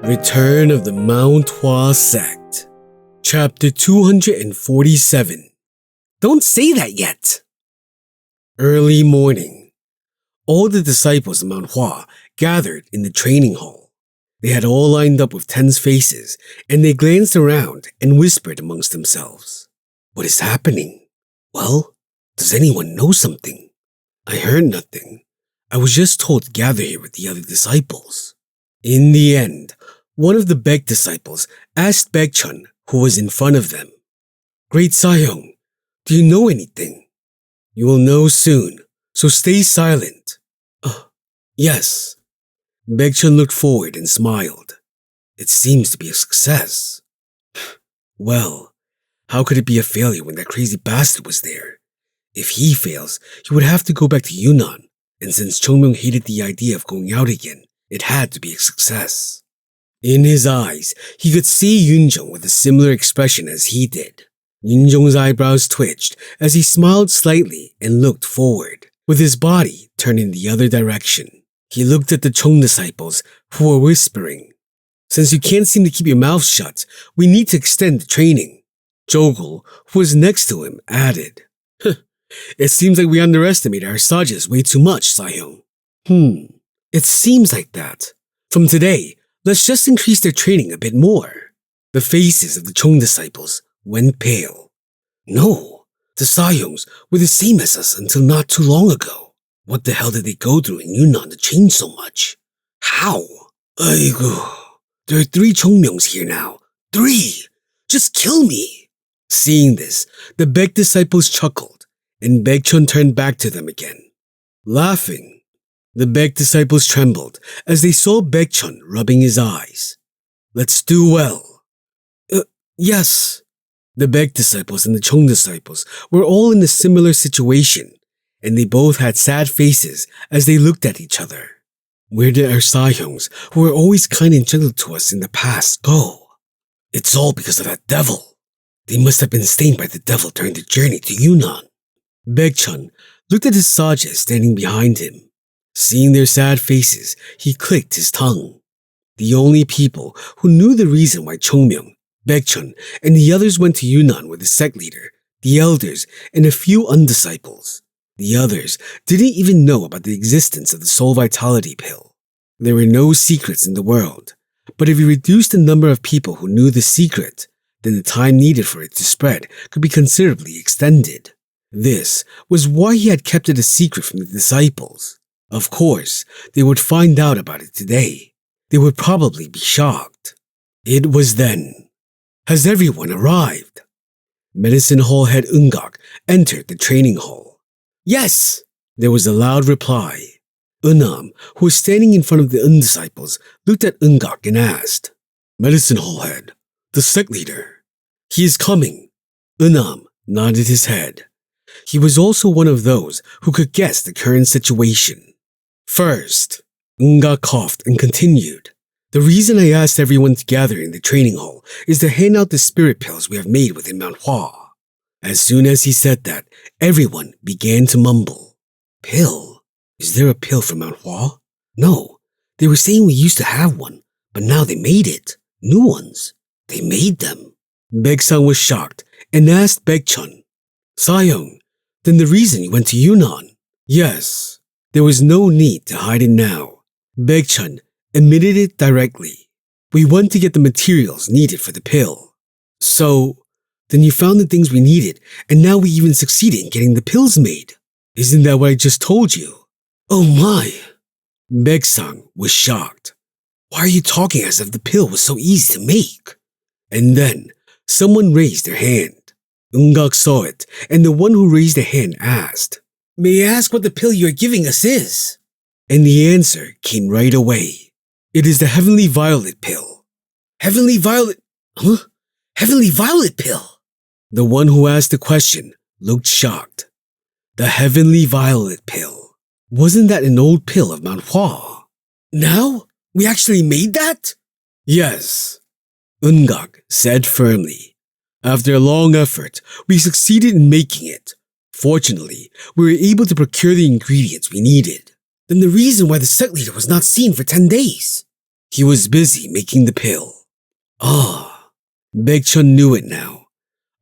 Return of the Mount Hua Sect. Chapter 247. Don't say that yet. Early morning. All the disciples of Mount Hua gathered in the training hall. They had all lined up with tense faces, and they glanced around and whispered amongst themselves. What is happening? Well, does anyone know something? I heard nothing. I was just told to gather here with the other disciples. In the end, one of the Baek disciples asked Baekchun, who was in front of them, Great Sahyong, do you know anything? You will know soon, so stay silent. Yes. Baekchun looked forward and smiled. It seems to be a success. Well, how could it be a failure when that crazy bastard was there? If he fails, he would have to go back to Yunnan, and since Chongmyung hated the idea of going out again, it had to be a success. In his eyes, he could see Yoonjung with a similar expression as he did. Yoonjung's eyebrows twitched as he smiled slightly and looked forward, with his body turned in the other direction. He looked at the Chong disciples, who were whispering. Since you can't seem to keep your mouth shut, we need to extend the training. Jogul, who was next to him, added, It seems like we underestimate our sages way too much, Sahyong. It seems like that. From today, let's just increase their training a bit more. The faces of the Chong disciples went pale. No, the Sahyongs were the same as us until not too long ago. What the hell did they go through in Yunnan to change so much? How? Aigu, there are 3 Chongmyongs here now. 3! Just kill me! Seeing this, the Baek disciples chuckled, and Baekchun turned back to them again. Laughing, the Baek disciples trembled as they saw Baekchun rubbing his eyes. Let's do well. Yes. The Baek disciples and the Chong disciples were all in a similar situation, and they both had sad faces as they looked at each other. Where did our Sahyongs, who were always kind and gentle to us in the past, go? It's all because of that devil. They must have been stained by the devil during the journey to Yunnan. Baekchun looked at his sages standing behind him. Seeing their sad faces, he clicked his tongue. The only people who knew the reason why Chongmyung, Baekchun, and the others went to Yunnan were the sect leader, the elders, and a few undisciples. The others didn't even know about the existence of the soul vitality pill. There were no secrets in the world, but if you reduced the number of people who knew the secret, then the time needed for it to spread could be considerably extended. This was why he had kept it a secret from the disciples. Of course, they would find out about it today. They would probably be shocked. It was then. Has everyone arrived? Medicine Hall head Eungak entered the training hall. Yes! There was a loud reply. Eunam, who was standing in front of the undisciples, looked at Eungak and asked, Medicine Hall head, the sect leader. He is coming. Eunam nodded his head. He was also one of those who could guess the current situation. First, Eungak coughed and continued. The reason I asked everyone to gather in the training hall is to hand out the spirit pills we have made within Mount Hua. As soon as he said that, everyone began to mumble. Pill? Is there a pill for Mount Hua? No, they were saying we used to have one, but now they made it. New ones. They made them. Baek-sang was shocked and asked Baekchun, Sahyong, then the reason you went to Yunnan? Yes, there was no need to hide it now. Baekchun admitted it directly. We went to get the materials needed for the pill. So, then you found the things we needed, and now we even succeeded in getting the pills made. Isn't that what I just told you? Oh my! Baek-sang was shocked. Why are you talking as if the pill was so easy to make? And then, someone raised their hand. Eungak saw it, and the one who raised a hand asked, May I ask what the pill you're giving us is? And the answer came right away. It is the Heavenly Violet pill. Heavenly Violet? Huh? Heavenly Violet pill? The one who asked the question looked shocked. The Heavenly Violet pill. Wasn't that an old pill of Mount Hua? Now? We actually made that? Yes. Eungak said firmly. After a long effort, we succeeded in making it. Fortunately, we were able to procure the ingredients we needed. Then the reason why the sect leader was not seen for 10 days. He was busy making the pill. Ah, Baekchun knew it now.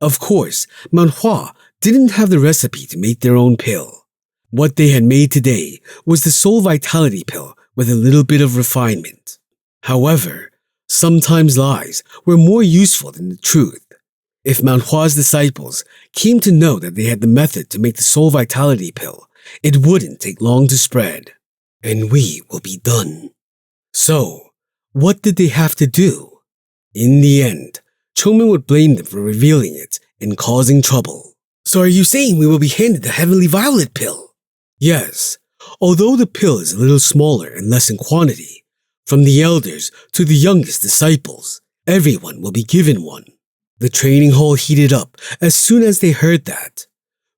Of course, Mount Hua didn't have the recipe to make their own pill. What they had made today was the soul vitality pill with a little bit of refinement. However, sometimes lies were more useful than the truth. If Mount Hua's disciples came to know that they had the method to make the soul vitality pill, it wouldn't take long to spread, and we will be done. So, what did they have to do? In the end, Chongmin would blame them for revealing it and causing trouble. So are you saying we will be handed the heavenly violet pill? Yes, although the pill is a little smaller and less in quantity, from the elders to the youngest disciples, everyone will be given one. The training hall heated up as soon as they heard that.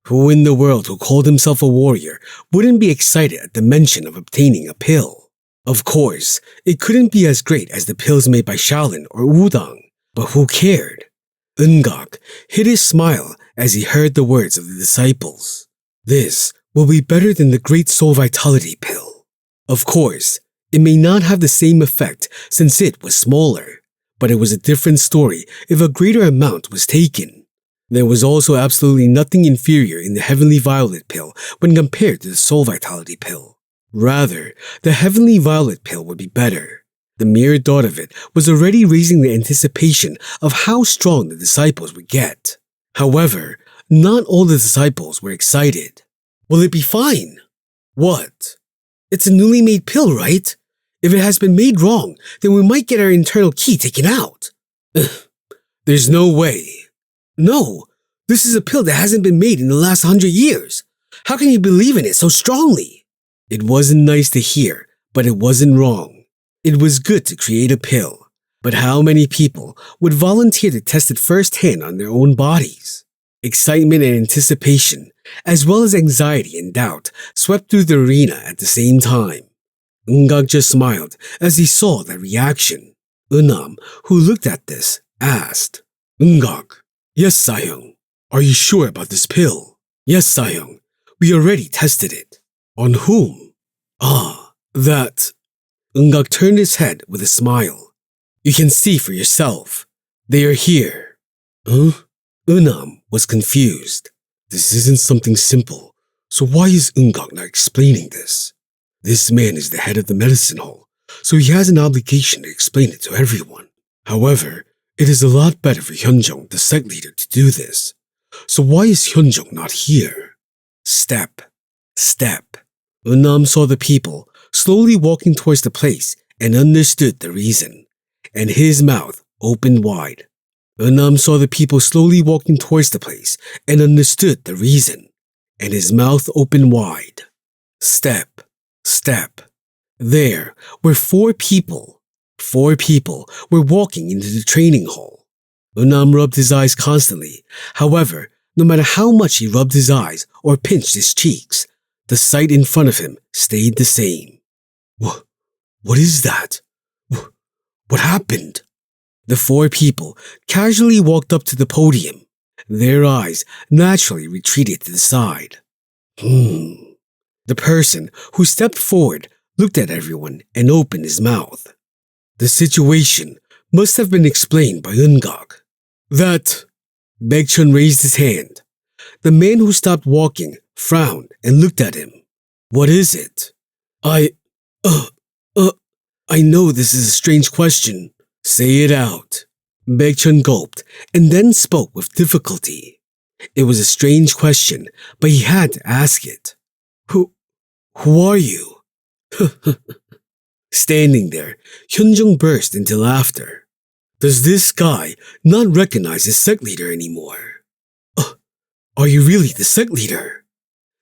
Who in the world who called himself a warrior wouldn't be excited at the mention of obtaining a pill? Of course, it couldn't be as great as the pills made by Shaolin or Wudang, but who cared? Eun-gak hid his smile as he heard the words of the disciples. This will be better than the great soul vitality pill. Of course, it may not have the same effect since it was smaller, but it was a different story if a greater amount was taken. There was also absolutely nothing inferior in the heavenly violet pill when compared to the soul vitality pill. Rather, the heavenly violet pill would be better. The mere thought of it was already raising the anticipation of how strong the disciples would get. However, not all the disciples were excited. Will it be fine? What? It's a newly made pill, right? If it has been made wrong, then we might get our internal ki taken out. There's no way. No, this is a pill that hasn't been made in the last 100 years. How can you believe in it so strongly? It wasn't nice to hear, but it wasn't wrong. It was good to create a pill, but how many people would volunteer to test it firsthand on their own bodies? Excitement and anticipation, as well as anxiety and doubt, swept through the arena at the same time. Eun-gak just smiled as he saw that reaction. Eun-nam, who looked at this, asked, Eun-gak, yes, Sahyung. Are you sure about this pill? Yes, Sahyung. We already tested it. On whom? Ah, that. Eun-gak turned his head with a smile. You can see for yourself. They are here. Huh? Eun-nam was confused. This isn't something simple, so why is Eun-gak not explaining this? This man is the head of the medicine hall, so he has an obligation to explain it to everyone. However, it is a lot better for Hyunjung, the sect leader, to do this. So why is Hyunjung not here? Step. Step. Eun-nam saw the people slowly walking towards the place and understood the reason, and his mouth opened wide. Eun-nam saw the people slowly walking towards the place and understood the reason, and his mouth opened wide. Step. Step. There were 4 people. 4 people were walking into the training hall. Eun-nam rubbed his eyes constantly. However, no matter how much he rubbed his eyes or pinched his cheeks, the sight in front of him stayed the same. What is that? What happened? The 4 people casually walked up to the podium. Their eyes naturally retreated to the side. The person who stepped forward looked at everyone and opened his mouth. The situation must have been explained by Eun-gak. That. Baekchun raised his hand. The man who stopped walking frowned and looked at him. What is it? I know this is a strange question. Say it out. Baekchun gulped and then spoke with difficulty. It was a strange question, but he had to ask it. Who are you? Standing there, Hyunjung burst into laughter. Does this guy not recognize his sect leader anymore? Are you really the sect leader?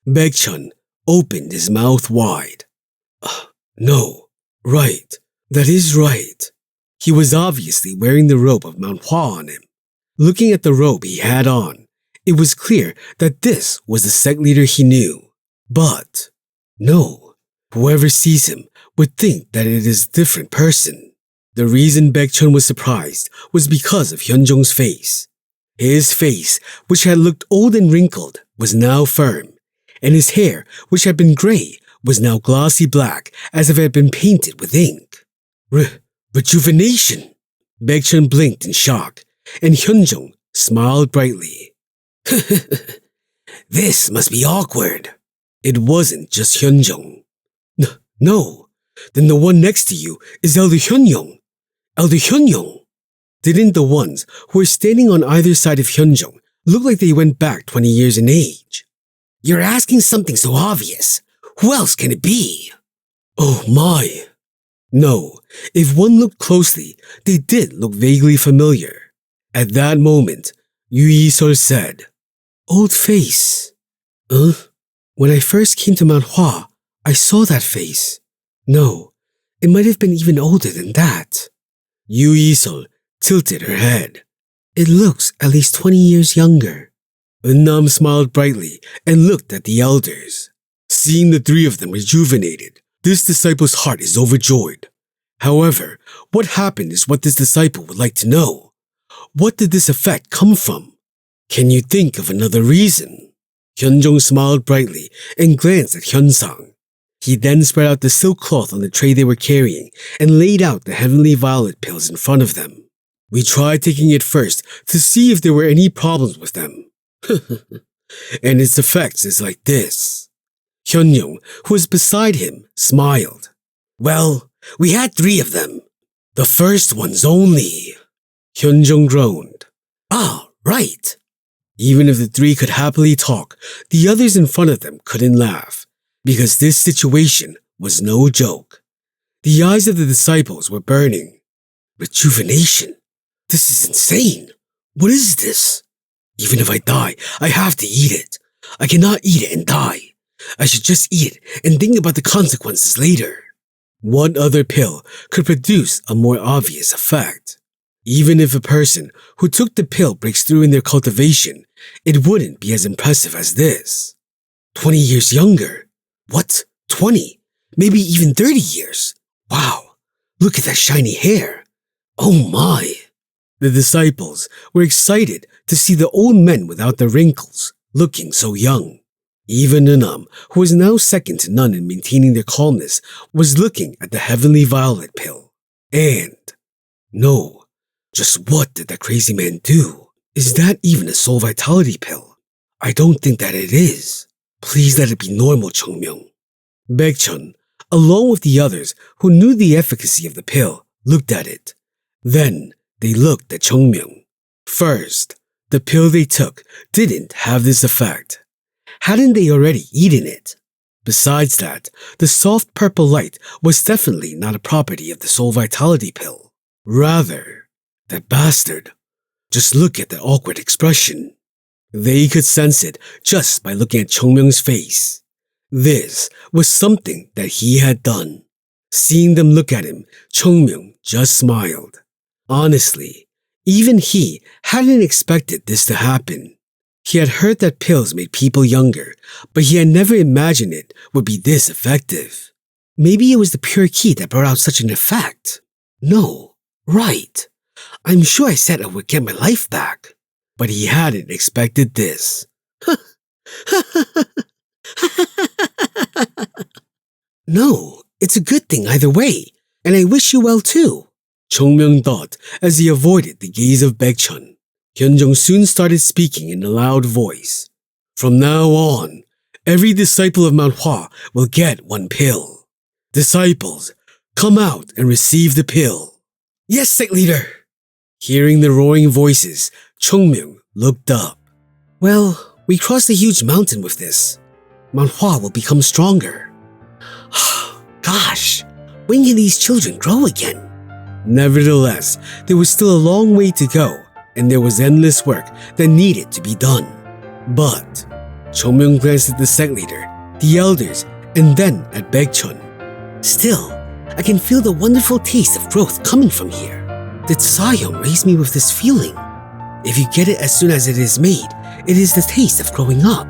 Baekchun opened his mouth wide. No, right, that is right. He was obviously wearing the robe of Mount Hua on him. Looking at the robe he had on, it was clear that this was the sect leader he knew. But, no, whoever sees him would think that it is a different person. The reason Baekchun was surprised was because of Hyunjung's face. His face, which had looked old and wrinkled, was now firm, and his hair, which had been gray, was now glossy black as if it had been painted with ink. Rejuvenation! Baekchun blinked in shock, and Hyunjung smiled brightly. This must be awkward. It wasn't just Hyunjung. No, then the one next to you is Elder Hyunyoung. Elder Hyunyoung! Didn't the ones who were standing on either side of Hyunjung look like they went back 20 years in age? You're asking something so obvious. Who else can it be? Oh my. No, if one looked closely, they did look vaguely familiar. At that moment, Yu Yi-sol said, Old face. When I first came to Mount Hua, I saw that face. No, it might have been even older than that. Yu Yi-sol tilted her head. It looks at least 20 years younger. Eun-nam smiled brightly and looked at the elders. Seeing the three of them rejuvenated, this disciple's heart is overjoyed. However, what happened is what this disciple would like to know. What did this effect come from? Can you think of another reason? Hyunjung smiled brightly and glanced at Hyunsang. He then spread out the silk cloth on the tray they were carrying and laid out the heavenly violet pills in front of them. We tried taking it first to see if there were any problems with them. And its effects is like this. Hyunyoung, who was beside him, smiled. Well, we had 3 of them. The first one's only... Hyunjung groaned. Ah, right. Even if the 3 could happily talk, the others in front of them couldn't laugh, because this situation was no joke. The eyes of the disciples were burning. Rejuvenation? This is insane. What is this? Even if I die, I have to eat it. I cannot eat it and die. I should just eat it and think about the consequences later. What other pill could produce a more obvious effect? Even if a person who took the pill breaks through in their cultivation, it wouldn't be as impressive as this. 20 years younger? What? 20? Maybe even 30 years? Wow, look at that shiny hair. Oh my. The disciples were excited to see the old men without the wrinkles, looking so young. Even Eun-nam, who was now second to none in maintaining their calmness, was looking at the heavenly violet pill. And, no, just what did that crazy man do? Is that even a soul vitality pill? I don't think that it is. Please let it be normal, Chungmyeong. Baekchun, along with the others who knew the efficacy of the pill, looked at it. Then they looked at Chungmyeong. First, the pill they took didn't have this effect. Hadn't they already eaten it? Besides that, the soft purple light was definitely not a property of the soul vitality pill. Rather, that bastard. Just look at the awkward expression. They could sense it just by looking at Chungmyeong's face. This was something that he had done. Seeing them look at him, Chungmyeong just smiled. Honestly, even he hadn't expected this to happen. He had heard that pills made people younger, but he had never imagined it would be this effective. Maybe it was the pure key that brought out such an effect. No, right. I'm sure I said I would get my life back. But he hadn't expected this. No, it's a good thing either way, and I wish you well too, Chungmyeong thought as he avoided the gaze of Baekchun. Hyunjung soon started speaking in a loud voice. From now on, every disciple of Mount Hua will get 1 pill. Disciples, come out and receive the pill. Yes, sect leader. Hearing the roaring voices, Chungmyeong looked up. Well, we crossed a huge mountain with this. Mount Hua will become stronger. Gosh, when can these children grow again? Nevertheless, there was still a long way to go, and there was endless work that needed to be done. But Chungmyeong glanced at the sect leader, the elders, and then at Baekchun. Still, I can feel the wonderful taste of growth coming from here. Did Sahyong raise me with this feeling? If you get it as soon as it is made, it is the taste of growing up,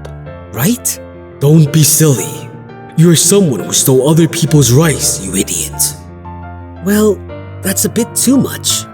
right? Don't be silly. You are someone who stole other people's rice, you idiot. Well, that's a bit too much.